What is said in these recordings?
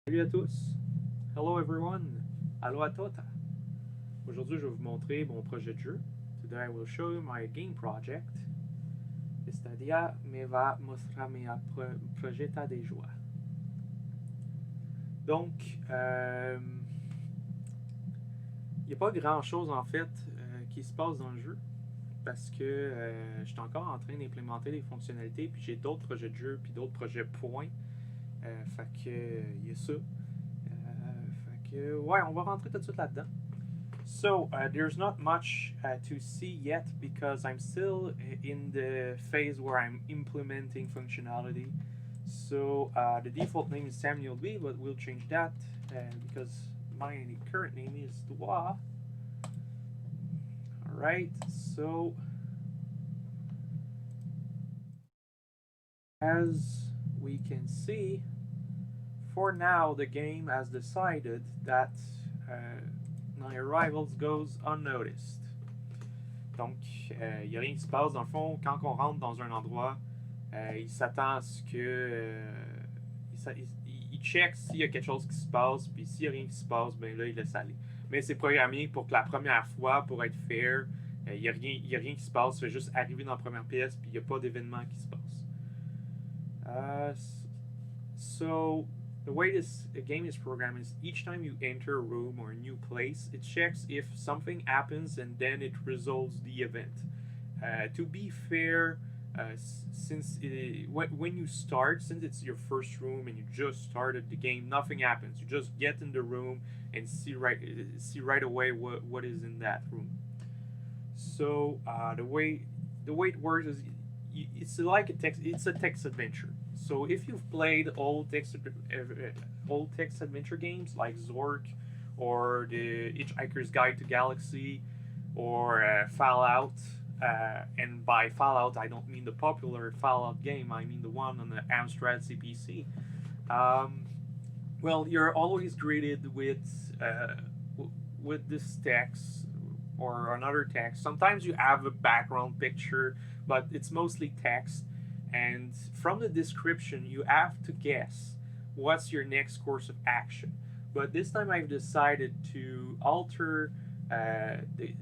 Salut à tous! Hello everyone! Allo a tota! Aujourd'hui, je vais vous montrer mon projet de jeu. Today I will show you my game project. Este día me va a mostrar mi proyecto de joie. Donc, il n'y a pas grand chose en fait qui se passe dans le jeu parce que je suis encore en train d'implémenter des fonctionnalités, puis j'ai d'autres projets de jeu, puis d'autres projets points. Fait que, il y a ça. Fait que, ouais, on va rentrer tout de suite là-dedans. So, there's not much to see yet because I'm still in the phase where I'm implementing functionality. So, the default name is Samuel B, but we'll change that because my current name is Dua. Alright, so as we can see, for now the game has decided that my arrivals goes unnoticed. Donc, il n'y a rien qui se passe. Dans le fond, quand on rentre dans un endroit, il s'attend à ce que. Il check s'il y a quelque chose qui se passe, puis s'il n'y a rien qui se passe, ben là, il laisse aller. Mais c'est programmé pour que la première fois, pour être fair, il n'y a rien qui se passe. Il fait juste arriver dans la première pièce, puis il n'y a pas d'événement qui se passe. So, the way this game is programmed is each time you enter a room or a new place, it checks if something happens and then it resolves the event. To be fair, since when you start, since it's your first room and you just started the game, nothing happens. You just get in the room and see right away what is in that room. So the way it works is it's like it's a text adventure. So if you've played old text adventure games like Zork or the Hitchhiker's Guide to Galaxy or Fallout, and by Fallout I don't mean the popular Fallout game, I mean the one on the Amstrad CPC. Well, you're always greeted with this text or another text. Sometimes you have a background picture, but it's mostly text. And from the description, you have to guess what's your next course of action. But this time, I've decided to alter the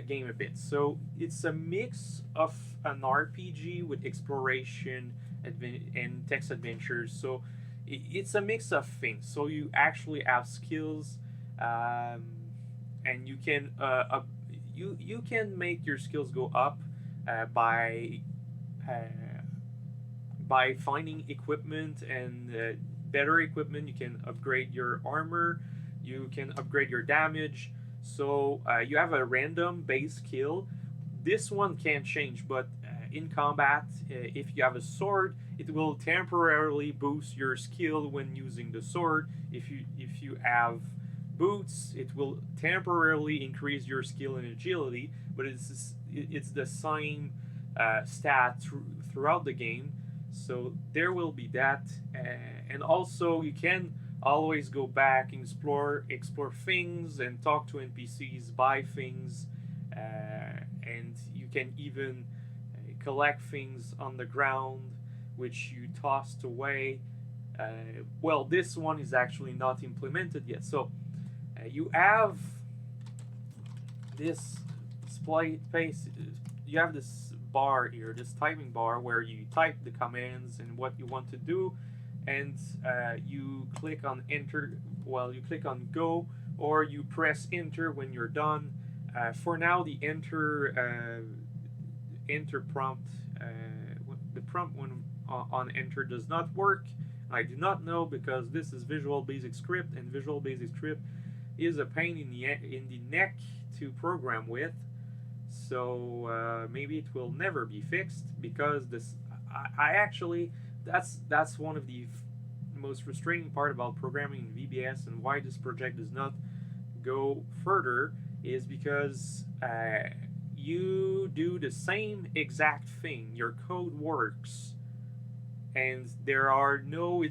game a bit. So it's a mix of an RPG with exploration and text adventures. So it's a mix of things. So you actually have skills, and you can make your skills go up uh, by finding equipment and better equipment. You can upgrade your armor, you can upgrade your damage. So you have a random base skill. This one can change, but in combat, if you have a sword, it will temporarily boost your skill when using the sword. If you have boots, it will temporarily increase your skill and agility, but it's the same stat throughout the game. So there will be that, and also you can always go back and explore things and talk to NPCs, buy things, and you can even collect things on the ground which you tossed away. Well, this one is actually not implemented yet. So you have this space. You have this bar here, this typing bar, where you type the commands and what you want to do, and you click on enter. Well, you click on go, or you press enter when you're done. For now, the enter prompt, the prompt when on enter does not work. I do not know because this is Visual Basic Script, and Visual Basic Script is a pain in the neck to program with. So maybe it will never be fixed because this. I actually that's one of the most frustrating part about programming in VBS, and why this project does not go further is because you do the same exact thing. Your code works, and there are no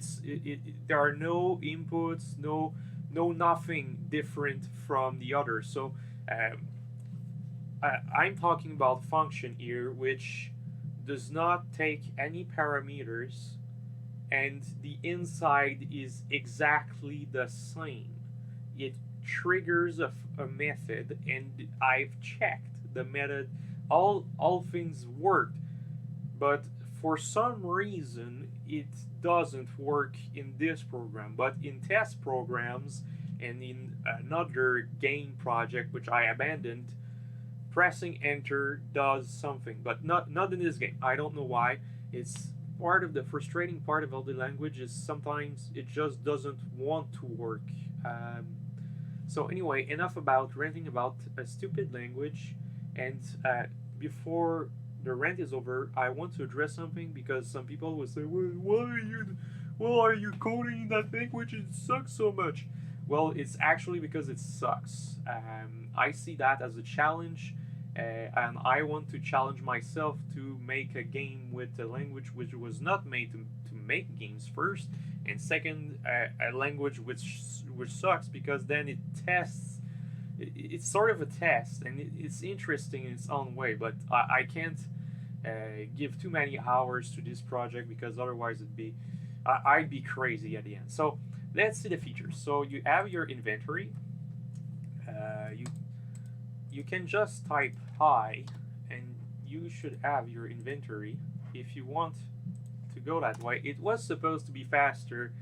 there are no inputs, no nothing different from the other. So I'm talking about function here, which does not take any parameters and the inside is exactly the same. It triggers a method, and I've checked the method. All things worked, but for some reason it doesn't work in this program. But in test programs and in another game project which I abandoned, pressing enter does something, but not in this game. I don't know why. It's part of the frustrating part of LD language is sometimes it just doesn't want to work. Um, so anyway, enough about ranting about a stupid language. And before the rant is over, I want to address something because some people will say, "Well, why are you coding in that language? It sucks so much." Well, it's actually because it sucks. I see that as a challenge, and I want to challenge myself to make a game with a language which was not made to make games first, and second, a language which sucks because then it tests. It's sort of a test, and it's interesting in its own way. But I can't give too many hours to this project because otherwise I'd be crazy at the end. So let's see the features. So you have your inventory. You can just type hi, and you should have your inventory if you want to go that way. It was supposed to be faster.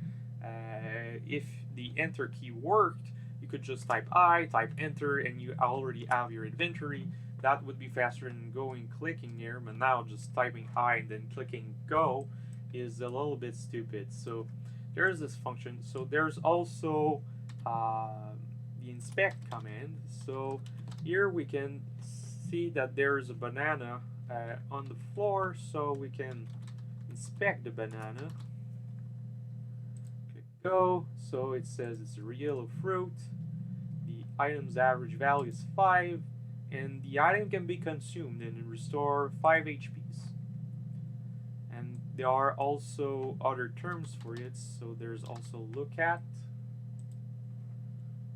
If the enter key worked, you could just type I, type enter, and you already have your inventory. That would be faster than going clicking here, but now just typing I and then clicking go is a little bit stupid. So there's this function. So there's also the inspect command. So here we can see that there's a banana on the floor, so we can inspect the banana. Click go. So it says it's a yellow fruit. The item's average value is 5, and the item can be consumed and restore 5 HPs. And there are also other terms for it. So there's also look at,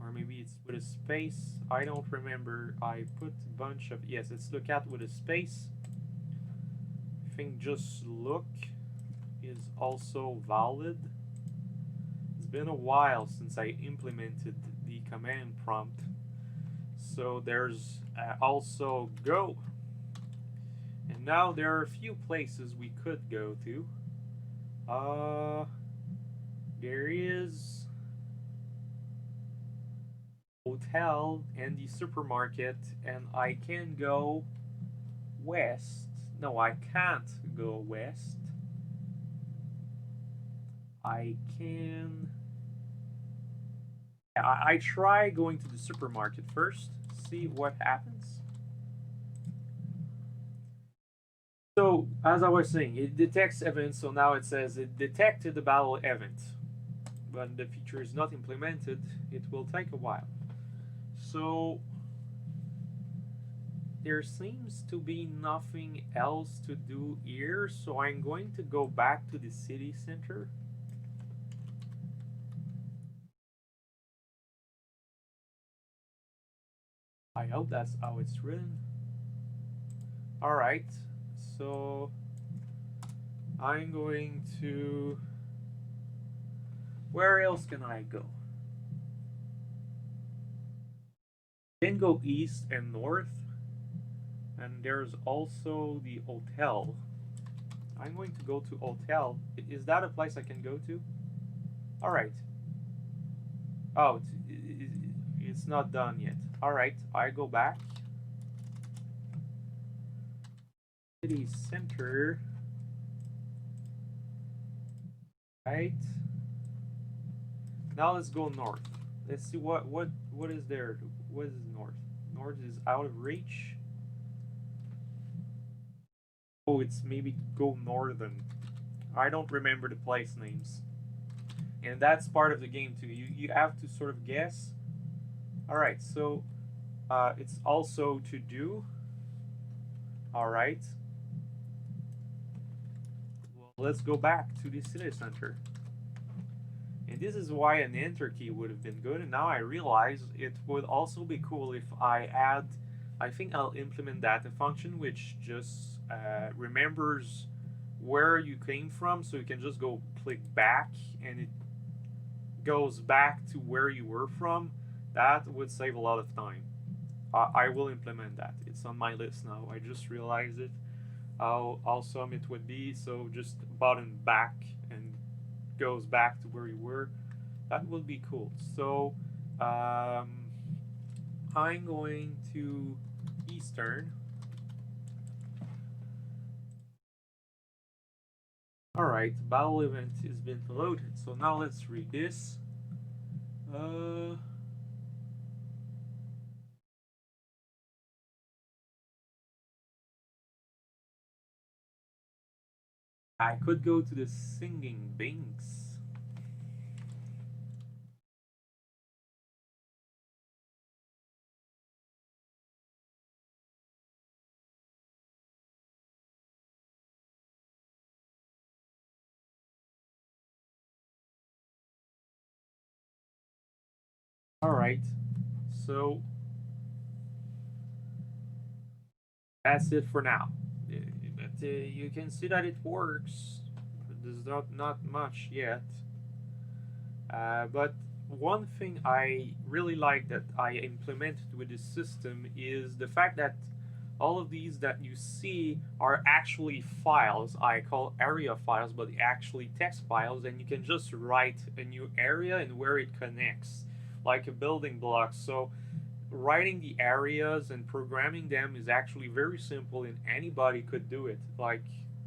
or maybe it's with a space. I don't remember. I put a bunch of, yes, it's look at with a space. I think just look is also valid. It's been a while since I implemented the command prompt. So there's also go. And now there are a few places we could go to. There is hotel and the supermarket, and I can go west. No, I can't go west. I can. I try going to the supermarket first, see what happens. So, as I was saying, it detects events, so now it says it detected the battle event. But the feature is not implemented, it will take a while. So, there seems to be nothing else to do here, so I'm going to go back to the city center. I hope that's how it's written. Alright, so I'm going to... Where else can I go? Then go east and north, and there's also the hotel. I'm going to go to hotel. Is that a place I can go to? Alright. Oh, it's not done yet. Alright, I go back. City center. Right. Now let's go north. Let's see what is there. What is north? North is out of reach. Oh, it's maybe go northern. I don't remember the place names. And that's part of the game too. You have to sort of guess. Alright, so it's also to do. Alright. Well, let's go back to the city center. And this is why an enter key would have been good. And now I realize it would also be cool if I add, I think I'll implement that, a function which just remembers where you came from, so you can just go click back and it goes back to where you were from. That would save a lot of time. I will implement that. It's on my list now. I just realized it. How awesome it would be. So just button back and goes back to where you were. That would be cool. So I'm going to Eastern. Alright, battle event has been loaded. So now let's read this. Uh, I could go to the singing binks. Alright, so that's it for now. But you can see that it works. There's not much yet. But one thing I really like that I implemented with this system is the fact that all of these that you see are actually files. I call area files, but actually text files, and you can just write a new area and where it connects, like a building block. So writing the areas and programming them is actually very simple, and anybody could do it. Like,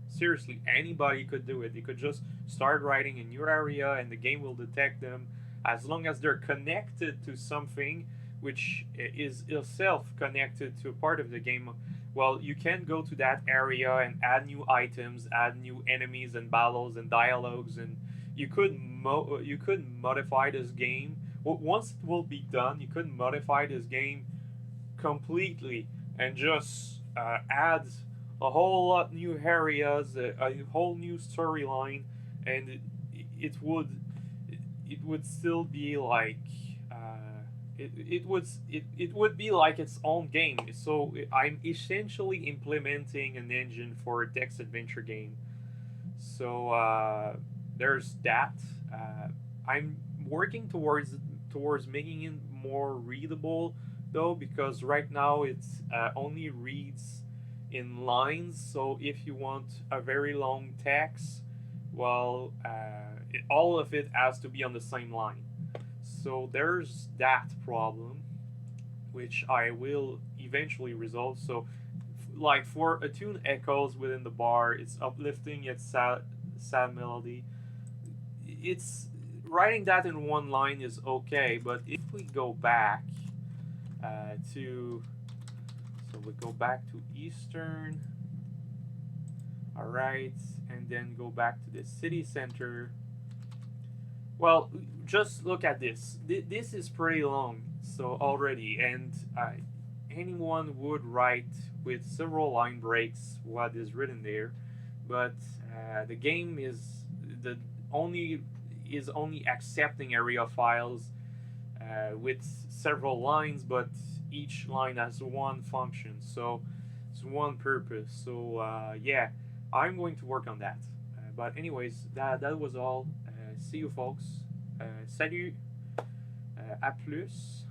seriously, anybody could do it. You could just start writing in your area and the game will detect them as long as they're connected to something which is itself connected to a part of the game. Well, you can go to that area and add new items, add new enemies and battles and dialogues, and you could modify this game. Well, once it will be done, you could modify this game completely and just add a whole lot new areas, a whole new storyline, and it would still be like it would be like its own game. So I'm essentially implementing an engine for a text adventure game. So there's that. I'm working towards making it more readable though, because right now it's only reads in lines. So if you want a very long text, well, all of it has to be on the same line. So there's that problem, which I will eventually resolve. So, like for a tune echoes within the bar, it's uplifting yet sad melody. It's writing that in one line is okay, but if we go back to so we go back to Eastern, all right, and then go back to the city center. Well, just look at this. This is pretty long, so already, and anyone would write with several line breaks what is written there, but the game the only only accepting area files with several lines, but each line has one function, so it's one purpose. So yeah, I'm going to work on that. But anyways, that was all. See you folks. Salut. À plus.